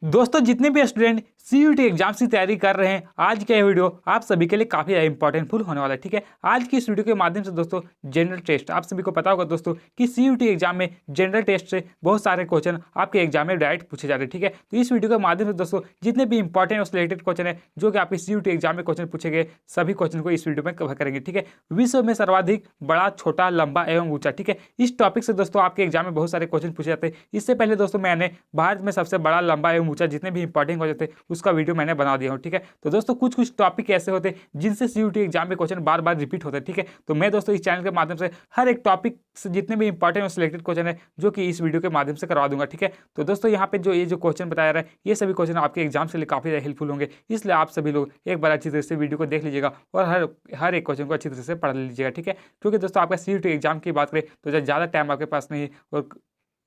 दोस्तों जितने भी स्टूडेंट सीयूटी एग्जाम्स की तैयारी कर रहे हैं, आज का ये वीडियो आप सभी के लिए काफी इंपॉर्टेंटफुल होने वाला है। ठीक है, आज की इस वीडियो के माध्यम से दोस्तों जनरल टेस्ट, आप सभी को पता होगा दोस्तों कि सीयूटी एग्जाम में जनरल टेस्ट से बहुत सारे क्वेश्चन आपके एग्जाम में डायरेक्ट पूछे जा रहे हैं। ठीक है, तो इस वीडियो के माध्यम से दोस्तों जितने भी इंपॉर्टेंट और सिलेक्टेड क्वेश्चन है जो कि आपके सीयूटी एग्जाम में क्वेश्चन पूछे गए, सभी क्वेश्चन को इस वीडियो में कवर करेंगे। ठीक है, विश्व में सर्वाधिक बड़ा, छोटा, लंबा एवं ऊंचा। ठीक है, इस टॉपिक से दोस्तों आपके एग्जाम में बहुत सारे क्वेश्चन पूछे जाते हैं। इससे पहले दोस्तों मैंने भारत में सबसे बड़ा, लंबा एवं ऊंचा जितने भी इंपॉर्टेंट क्वेश्चन थे उसका वीडियो मैंने बना दिया हूं। ठीक है, तो दोस्तों कुछ कुछ टॉपिक ऐसे होते हैं जिनसे सीयूटी एग्जाम में क्वेश्चन बार बार रिपीट होते हैं। ठीक है, तो मैं दोस्तों इस चैनल के माध्यम से हर एक टॉपिक से जितने भी इंपॉर्टेंट और सिलेक्टेड क्वेश्चन है जो कि इस वीडियो के माध्यम से करवा दूंगा। ठीक है, तो दोस्तों यहाँ पे जो क्वेश्चन बताया रहा है ये सभी क्वेश्चन आपके एग्जाम से लिए काफी हेल्पफुल होंगे, इसलिए आप सभी लोग एक बार अच्छी तरह से वीडियो को देख लीजिएगा और हर एक क्वेश्चन को अच्छी तरह से पढ़ लीजिएगा। ठीक है, क्योंकि दोस्तों आपका सीयूटी एग्जाम की बात करें तो ज़्यादा टाइम आपके पास नहीं है और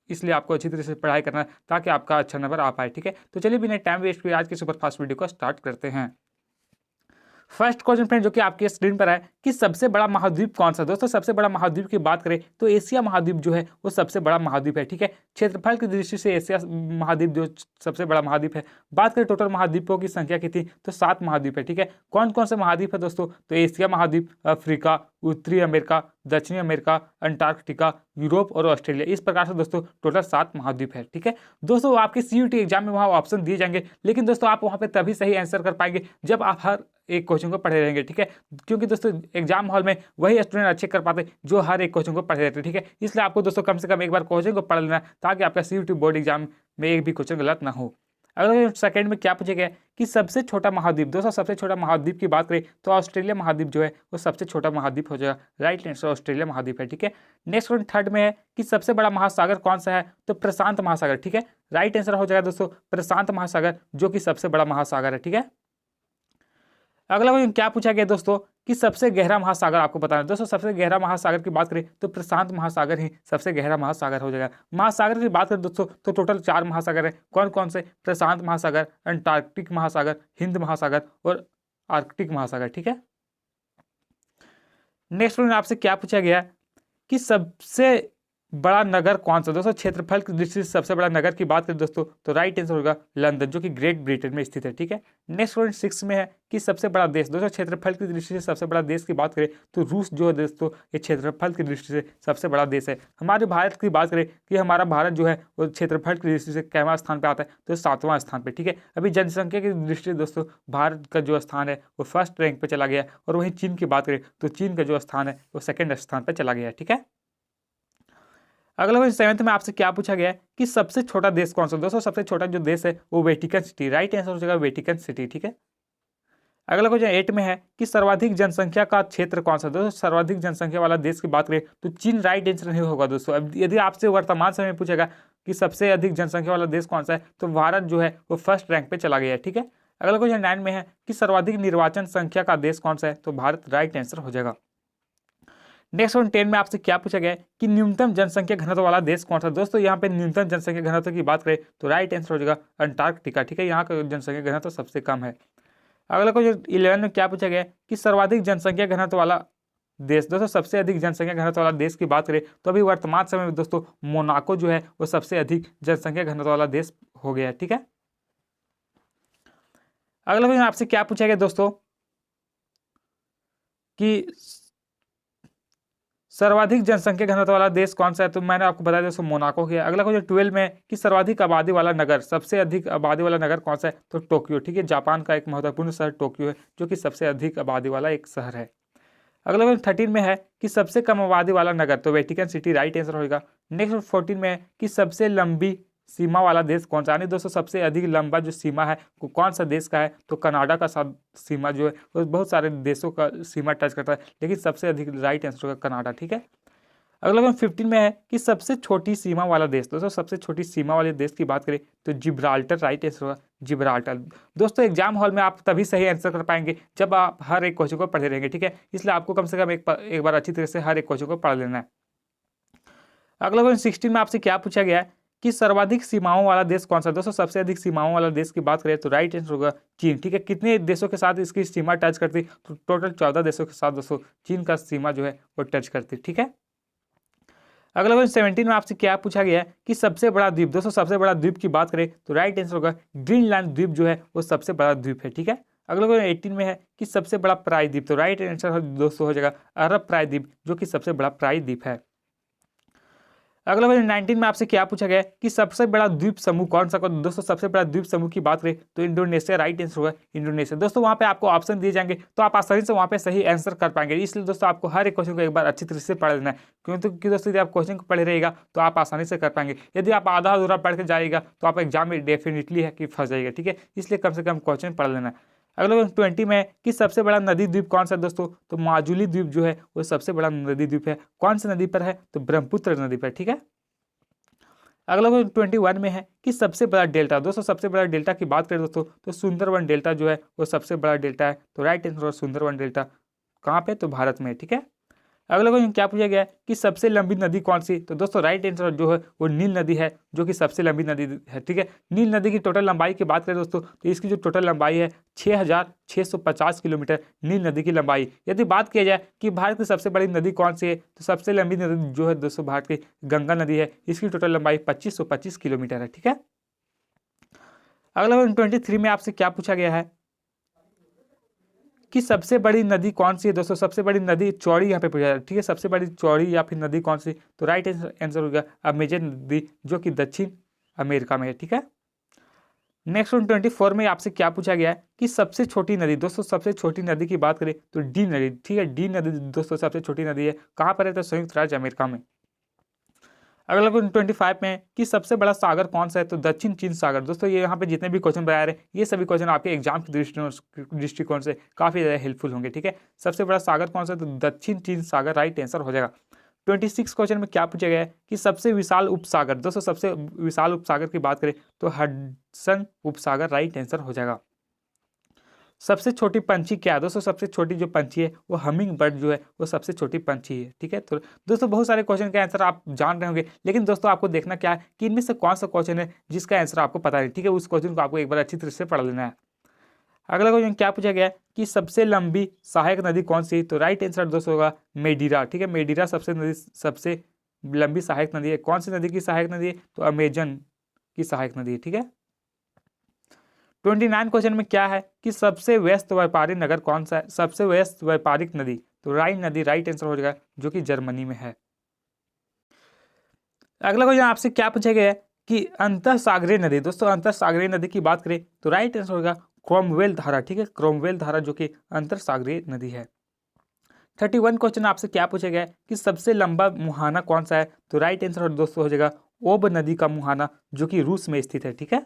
इसलिए आपको अच्छी तरह से पढ़ाई करना है ताकि आपका अच्छा नंबर आ पाए। ठीक है, तो चलिए बिना टाइम वेस्ट किए आज की सुपरफास्ट वीडियो को स्टार्ट करते हैं। फर्स्ट क्वेश्चन फ्रेंड जो कि आपके स्क्रीन पर है कि सबसे बड़ा महाद्वीप कौन सा। दोस्तों सबसे बड़ा महाद्वीप की बात करें तो एशिया महाद्वीप जो है वो सबसे बड़ा महाद्वीप है। ठीक है, क्षेत्रफल की दृष्टि से एशिया महाद्वीप जो सबसे बड़ा महाद्वीप है। बात करें टोटल महाद्वीपों की संख्या कितनी, तो 7 महाद्वीप है। ठीक है, कौन कौन से महाद्वीप है दोस्तों, तो एशिया महाद्वीप, अफ्रीका, उत्तरी अमेरिका, दक्षिणी अमेरिका, अंटार्कटिका, यूरोप और ऑस्ट्रेलिया। इस प्रकार से दोस्तों टोटल 7 महाद्वीप है। ठीक है दोस्तों, आपके सीयूटी एग्जाम में वहाँ ऑप्शन दिए जाएंगे, लेकिन दोस्तों आप वहाँ पे तभी सही आंसर कर पाएंगे जब आप हर एक क्वेश्चन को पढ़े रहेंगे। ठीक है, क्योंकि दोस्तों एग्जाम हॉल में वही स्टूडेंट अच्छे कर पाते जो हर एक क्वेश्चन को पढ़े रहते। ठीक है, इसलिए आपको दोस्तों कम से कम एक बार क्वेश्चन को पढ़ लेना ताकि आपका सीयूटी बोर्ड एग्जाम में एक भी क्वेश्चन गलत ना हो। अगर सेकंड में क्या पूछा गया कि सबसे छोटा महाद्वीप, दोस्तों सबसे छोटा महाद्वीप की बात करें तो ऑस्ट्रेलिया महाद्वीप जो है वो सबसे छोटा महाद्वीप हो जाएगा। राइट आंसर ऑस्ट्रेलिया महाद्वीप है। ठीक है, नेक्स्ट क्वेश्चन थर्ड में है कि सबसे बड़ा महासागर कौन सा है, तो प्रशांत महासागर। ठीक है, राइट आंसर हो जाएगा दोस्तों प्रशांत महासागर जो कि सबसे बड़ा महासागर है। ठीक है, अगला क्वेश्चन क्या पूछा गया दोस्तों कि सबसे गहरा महासागर आपको बताना है। दोस्तों सबसे गहरा महासागर की बात करें तो प्रशांत महासागर ही सबसे गहरा महासागर हो जाएगा। महासागर की बात करें दोस्तों तो टोटल 4 महासागर है। कौन कौन से, प्रशांत महासागर, अंटार्कटिक महासागर, हिंद महासागर और आर्कटिक महासागर। ठीक है, नेक्स्ट क्वेश्चन आपसे क्या पूछा गया कि सबसे बड़ा नगर कौन सा। दोस्तों क्षेत्रफल की दृष्टि से सबसे बड़ा नगर की बात करें दोस्तों तो राइट आंसर होगा लंदन जो कि ग्रेट ब्रिटेन में स्थित है। ठीक है, नेक्स्ट क्वेश्चन 6 में है कि सबसे बड़ा देश। दोस्तों क्षेत्रफल की दृष्टि से सबसे बड़ा देश की बात करें तो रूस जो है दोस्तों ये क्षेत्रफल की दृष्टि से सबसे बड़ा देश है। हमारे भारत की बात करें कि हमारा भारत जो है वो क्षेत्रफल की दृष्टि से कैवां स्थान पर आता है, तो 7वां स्थान पर। ठीक है, अभी जनसंख्या की दृष्टि से दोस्तों भारत का जो स्थान है वो फर्स्ट रैंक पर चला गया, और वहीं चीन की बात करें तो चीन का जो स्थान है वो सेकेंड स्थान पर चला गया। ठीक है, अगला क्वेश्चन 7th में आपसे क्या पूछा गया है कि सबसे छोटा देश कौन सा। दोस्तों सबसे छोटा जो देश है वो वेटिकन सिटी। राइट आंसर हो जाएगा वेटिकन सिटी। ठीक है, अगला क्वेश्चन 8 में है कि सर्वाधिक जनसंख्या का क्षेत्र कौन सा। दोस्तों सर्वाधिक जनसंख्या वाला देश की बात करें तो चीन राइट आंसर नहीं होगा। दोस्तों अब यदि आपसे वर्तमान समय में पूछेगा कि सबसे अधिक जनसंख्या वाला देश कौन सा है तो भारत जो है वो फर्स्ट रैंक पे चला गया है। ठीक है, अगला क्वेश्चन 9 में है कि सर्वाधिक निर्वाचन संख्या का देश कौन सा है, तो भारत राइट आंसर हो जाएगा। नेक्स्ट क्वेश्चन 10 में आपसे क्या पूछा गया है कि न्यूनतम जनसंख्या घनत्व वाला देश कौन सा। दोस्तों यहाँ पे न्यूनतम जनसंख्या घनत्व की बात करें तो राइट आंसर हो जाएगा अंटार्कटिका। ठीक है, यहाँ का जनसंख्या घनत्व सबसे कम है। अगला क्वेश्चन 11 में क्या पूछा गया है कि सर्वाधिक जनसंख्या घनत्व वाला देश। दोस्तों सबसे अधिक जनसंख्या घनत्व वाला देश की बात करें तो अभी वर्तमान समय में दोस्तों मोनाको जो है वो सबसे अधिक जनसंख्या घनत्व वाला देश हो गया है। ठीक है, अगला क्वेश्चन आपसे क्या पूछा गया दोस्तों कि सर्वाधिक जनसंख्या घनत्व वाला देश कौन सा है, तो मैंने आपको बताया दोस्तों मोनाको किया। अगला क्वेश्चन 12 में कि सर्वाधिक आबादी वाला नगर, सबसे अधिक आबादी वाला नगर कौन सा है, तो टोक्यो। ठीक है, जापान का एक महत्वपूर्ण शहर टोक्यो है जो कि सबसे अधिक आबादी वाला एक शहर है। अगला क्वेश्चन 13 में है कि सबसे कम आबादी वाला नगर, तो वेटिकन सिटी राइट आंसर होगा। नेक्स्ट 14 में है कि सबसे लंबी सीमा वाला देश कौन सा। यानी दोस्तों सबसे अधिक लंबा जो सीमा है वो कौन सा देश का है, तो कनाडा का सीमा जो है वो बहुत सारे देशों का सीमा टच करता है, लेकिन सबसे अधिक राइट आंसर होगा कनाडा। ठीक है, अगला क्वेश्चन 15 में है कि सबसे छोटी सीमा वाला देश। दोस्तों सबसे छोटी सीमा वाले देश की बात करें तो जिब्राल्टर राइट आंसर होगा जिब्राल्टर। दोस्तों एग्जाम हॉल में आप तभी सही आंसर कर पाएंगे जब आप हर एक क्वेश्चन को पढ़े रहेंगे। ठीक है, इसलिए आपको कम से कम एक बार अच्छी तरह से हर एक क्वेश्चन को पढ़ लेना है। अगला क्वेश्चन 16 में आपसे क्या पूछा गया है कि सर्वाधिक सीमाओं वाला देश कौन सा। दोस्तों सबसे अधिक सीमाओं वाला देश की बात करें तो राइट आंसर होगा चीन। ठीक है, कितने देशों के साथ इसकी सीमा टच करती, तो टोटल 14 देशों के साथ दोस्तों चीन का सीमा जो है वो टच करती। ठीक है, अगला क्वेश्चन 17 में आपसे क्या पूछा गया है कि सबसे बड़ा द्वीप। दोस्तों सबसे बड़ा द्वीप की बात करें तो राइट आंसर होगा ग्रीनलैंड द्वीप जो है वो सबसे बड़ा द्वीप है, ठीक है। अगला क्वेश्चन 18 में है कि सबसे बड़ा प्रायद्वीप, तो राइट आंसर दोस्तों हो जाएगा अरब प्रायद्वीप जो कि सबसे बड़ा प्रायद्वीप है। अगला क्वेश्चन 19 में आपसे क्या पूछा गया है कि सबसे बड़ा द्वीप समूह कौन सा। दोस्तों सबसे बड़ा द्वीप समूह की बात करें तो इंडोनेशिया राइट आंसर होगा इंडोनेशिया। दोस्तों वहां पे आपको ऑप्शन दिए जाएंगे तो आप आसानी से वहां पे सही आंसर कर पाएंगे, इसलिए दोस्तों आपको हर एक क्वेश्चन को एक बार अच्छी तरह से पढ़ लेना है, क्योंकि दोस्तों यदि आप क्वेश्चन को पढ़े रहेगा तो आप आसानी से कर पाएंगे। यदि आप आधा अधूरा पढ़ के जाएगा तो आप एग्जाम में डेफिनेटली है कि फंस जाएगा, ठीक है, इसलिए कम से कम क्वेश्चन पढ़ लेना है। अगला क्वेश्चन 20 में है कि सबसे बड़ा नदी द्वीप कौन सा है दोस्तों, तो माजुली द्वीप जो है वो सबसे बड़ा नदी द्वीप है। कौन सी नदी पर है, तो ब्रह्मपुत्र नदी पर, ठीक है। अगला क्वेश्चन 21 में है कि सबसे बड़ा डेल्टा। दोस्तों सबसे बड़ा डेल्टा की बात करें दोस्तों तो सुंदरवन डेल्टा जो है वो सबसे बड़ा डेल्टा है, तो राइट आंसर सुंदरवन डेल्टा कहाँ पे, तो भारत में, ठीक है। अगला क्वेश्चन क्या पूछा गया है कि सबसे लंबी नदी कौन सी, तो दोस्तों राइट आंसर जो है वो नील नदी है जो कि सबसे लंबी नदी है, ठीक है। नील नदी की टोटल लंबाई की बात करें दोस्तों तो इसकी जो टोटल लंबाई है 6650 किलोमीटर नील नदी की लंबाई। यदि बात किया जाए कि भारत की सबसे बड़ी नदी कौन सी है, तो सबसे लंबी नदी जो है दोस्तों भारत की गंगा नदी है, इसकी टोटल लंबाई 2525 किलोमीटर है, ठीक है। अगला क्वेश्चन 23 में आपसे क्या पूछा गया है कि सबसे बड़ी नदी कौन सी है। दोस्तों सबसे बड़ी नदी चौड़ी यहाँ पे पूछा है, ठीक है, सबसे बड़ी चौड़ी या फिर नदी कौन सी, तो राइट आंसर होगा अमेजन नदी जो कि दक्षिण अमेरिका में है, ठीक है। नेक्स्ट 24 में आपसे क्या पूछा गया है कि सबसे छोटी नदी। दोस्तों सबसे छोटी नदी की बात करें तो डी नदी, ठीक है, डी नदी दोस्तों सबसे छोटी नदी है, कहाँ पर है, तो संयुक्त राज्य अमेरिका में। अगला क्वेश्चन 25 में कि सबसे बड़ा सागर कौन सा है, तो दक्षिण चीन सागर। दोस्तों ये यहाँ पे जितने भी क्वेश्चन बनाए रहे ये सभी क्वेश्चन आपके एग्जाम के दृष्टिकोण से काफी ज्यादा हेल्पफुल होंगे, ठीक है। सबसे बड़ा सागर कौन सा है, तो दक्षिण चीन सागर राइट आंसर हो जाएगा। 26 क्वेश्चन में क्या पूछा गया है कि सबसे विशाल उपसागर। दोस्तों सबसे विशाल उपसागर की बात करें तो हडसन उपसागर राइट आंसर हो जाएगा। सबसे छोटी पंछी क्या है, दोस्तों सबसे छोटी जो पंछी है वो हमिंग बर्ड जो है वो सबसे छोटी पंछी है, ठीक है। तो दोस्तों बहुत सारे क्वेश्चन का आंसर आप जान रहे होंगे, लेकिन दोस्तों आपको देखना क्या है कि इनमें से कौन सा क्वेश्चन है जिसका आंसर आपको पता है, ठीक है, उस क्वेश्चन को आपको एक बार अच्छी तरह से पढ़ लेना है। अगला क्वेश्चन क्या पूछा गया है कि सबसे लंबी सहायक नदी कौन सी, तो राइट आंसर दोस्तों होगा मेडिरा, ठीक है, मेडिरा सबसे लंबी सहायक नदी है। कौन सी नदी की सहायक नदी है, तो अमेजन की सहायक नदी है, ठीक है। 29 क्वेश्चन में क्या है कि सबसे व्यस्त व्यापारिक नगर कौन सा है, सबसे व्यस्त व्यापारिक नदी, तो राइन नदी राइट आंसर हो जाएगा जो कि जर्मनी में है। अगला क्वेश्चन आपसे क्या पूछा गया है कि अंतःसागरीय नदी। दोस्तों अंतःसागरीय नदी की बात करें तो राइट आंसर होगा क्रोमवेल धारा, ठीक है, क्रोमवेल धारा जो कि अंतःसागरीय नदी है। 31 क्वेश्चन आपसे क्या पूछा गया है कि सबसे लंबा मुहाना कौन सा है, तो राइट आंसर दोस्तों हो जाएगा ओब नदी का मुहाना जो कि रूस में स्थित है, ठीक है।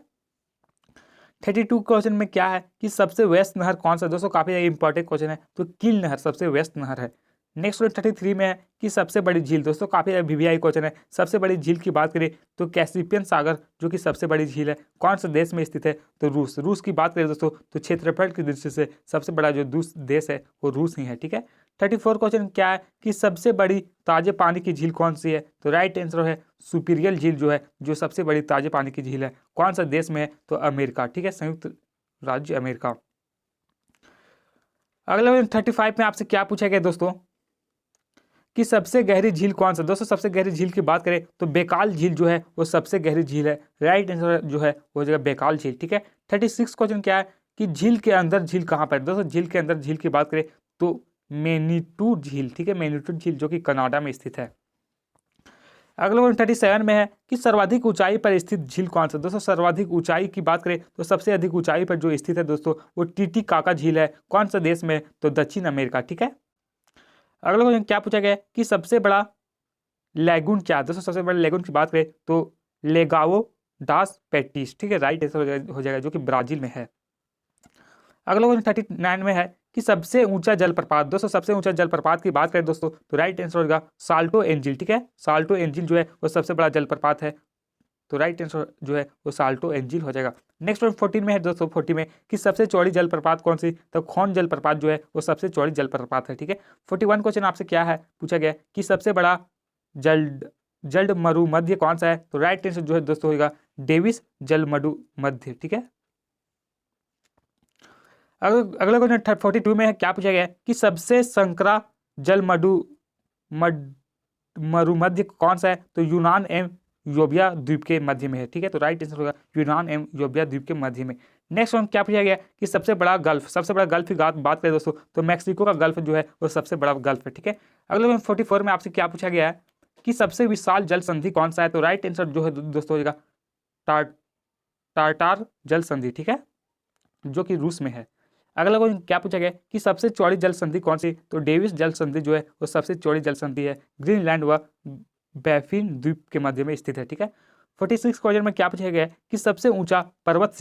32 क्वेश्चन में क्या है कि सबसे व्यस्त नहर कौन सा। दोस्तों काफी इंपॉर्टेंट क्वेश्चन है, तो कील नहर सबसे व्यस्त नहर है। नेक्स्ट 33 में है कि सबसे बड़ी झील। दोस्तों काफी वीवीआई क्वेश्चन है, सबसे बड़ी झील की बात करें तो कैस्पियन सागर जो कि सबसे बड़ी झील है, कौन से देश में स्थित है, तो रूस। रूस की बात करें दोस्तों तो क्षेत्रफल की दृष्टि से सबसे बड़ा जो देश है वो रूस ही है, ठीक है। 34 क्वेश्चन क्या है कि सबसे बड़ी ताजे पानी की झील कौन सी है, तो राइट आंसर है सुपीरियल झील जो है जो सबसे बड़ी ताजे पानी की झील है, कौन सा देश में है, तो अमेरिका, ठीक है, संयुक्त राज्य अमेरिका। अगला 35 में आपसे क्या पूछा गया दोस्तों कि सबसे गहरी झील कौन सा। दोस्तों सबसे गहरी झील की बात करें तो बेकाल झील जो है वो सबसे गहरी झील है, राइट आंसर जो है वो जगह बेकाल झील, ठीक है। 36 क्वेश्चन क्या है कि झील के अंदर झील कहाँ पर। दोस्तों झील के अंदर झील की बात करें तो मैनीटू झील, ठीक है, मैनीटू झील जो कि कनाडा में स्थित है। अगला 37 में है कि सर्वाधिक ऊंचाई पर स्थित झील कौन सा। दोस्तों सर्वाधिक ऊंचाई की बात करें तो सबसे अधिक ऊंचाई पर जो स्थित है दोस्तों वो टीटीकाका झील है, कौन सा देश में, तो दक्षिण अमेरिका, ठीक है। अगला क्वेश्चन क्या पूछा गया कि सबसे बड़ा लैगून क्या है। दोस्तों सबसे बड़ा लैगून की बात करें तो लेगाओ डास पेटिस, ठीक है, राइट आंसर हो जाएगा जो कि ब्राजील में है। अगला क्वेश्चन 39 में है कि सबसे ऊंचा जलप्रपात। दोस्तों सबसे ऊंचा जलप्रपात की बात करें दोस्तों तो राइट आंसर होगा साल्टो एंजिल, ठीक है, साल्टो एंजिल जो है वो सबसे बड़ा जलप्रपात है, तो राइट आंसर जो है वो साल्टो एंजिल हो जाएगा। नेक्स्ट 14 में है दोस्तों 40 में कि सबसे चौड़ी जलप्रपात कौन सी, तो खोन जलप्रपात जो है वो सबसे चौड़ी जलप्रपात है, ठीक है। 41 क्वेश्चन आपसे क्या है पूछा गया कि सबसे बड़ा जल मरुमध्य कौन सा है, तो राइट आंसर जो है दोस्तों होगा डेविस जल मरुमध्य, ठीक है। अगला क्वेश्चन 42 में है क्या पूछा गया कि सबसे संकरा जल मरुमध्य कौन सा है? तो यूनान एवं योबिया द्वीप के मध्य में है, ठीक है। तो राइट आंसर होगा यूनान एवं योबिया द्वीप के मध्य में। नेक्स्ट वन क्या पूछा गया कि सबसे बड़ा गल्फ की बात करें दोस्तों तो मैक्सिको का गल्फ जो है वो सबसे बड़ा गल्फ है, ठीक है। अगले क्वेश्चन 44 में आपसे क्या पूछा गया है कि सबसे विशाल जल संधि कौन सा है? तो राइट आंसर जो है दोस्तों होगा टार्टार जल संधि, ठीक है, जो कि रूस में है। अगला क्वेश्चन क्या पूछा गया कि सबसे चौड़ी जल संधि कौन सी? तो डेविस जल संधि जो है वो सबसे चौड़ी जल संधि है, ग्रीनलैंड व बैफिन द्वीप के मध्य में स्थित है, ठीक है। 46 क्वेश्चन में क्या पूछा गया है कि सबसे ऊंचा पर्वत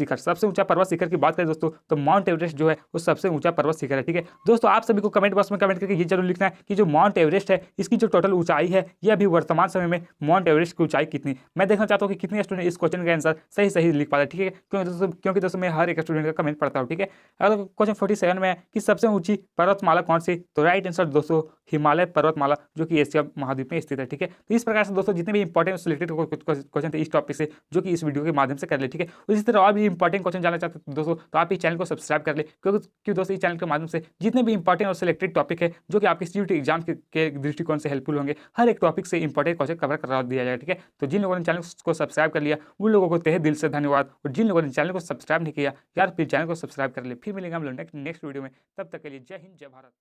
शिखर की बात करें दोस्तों तो माउंट एवरेस्ट जो है वो सबसे ऊंचा पर्वत शिखर है, ठीक है। दोस्तों आप सभी को कमेंट बॉक्स में कमेंट करके ये जरूर लिखना है कि जो माउंट एवरेस्ट है इसकी जो टोटल ऊंचाई है ये अभी वर्तमान समय में माउंट एवरेस्ट की ऊंचाई कितनी? मैं देखना चाहता हूँ कि कितने स्टूडेंट इस क्वेश्चन का आंसर सही लिख पाता है, ठीक है, क्योंकि दोस्तों मैं हर एक स्टूडेंट का कमेंट पढ़ता हूँ, ठीक है। अगर क्वेश्चन 47 में है कि सबसे ऊंची पर्वतमाला कौन सी? तो राइट आंसर दोस्तों हिमालय पर्वतमाला जो कि एशिया महाद्वीप में स्थित है, ठीक है। तो इस प्रकार से दोस्तों जितने भी इंपॉर्टेंट सिलेक्टेड क्वेश्चन थे इस टॉपिक से जो कि इस वीडियो के माध्यम से कर ले, ठीक है। इसी तरह और भी इंपॉर्टेंट क्वेश्चन जानना चाहते हैं दोस्तों तो आप इस चैनल को सब्सक्राइब कर ले, क्योंकि दोस्तों इस चैनल के माध्यम से जितने भी इंपॉर्टेंट और सिलेक्टेड टॉपिक है जो कि आपके सीयूटी एग्जाम के दृष्टिकोण से हेल्पफुल होंगे, हर एक टॉपिक से इंपॉर्टेंट क्वेश्चन कवर करा दिया जाएगा, ठीक है। तो जिन लोगों ने चैनल को सब्सक्राइब कर लिया उन लोगों को तहे दिल से धन्यवाद, और जिन लोगों ने चैनल को सब्सक्राइब नहीं किया यार प्लीज चैनल को सब्सक्राइब कर ले। फिर मिलेंगे हम लोग नेक्स्ट वीडियो में, तब तक के लिए जय हिंद जय भारत।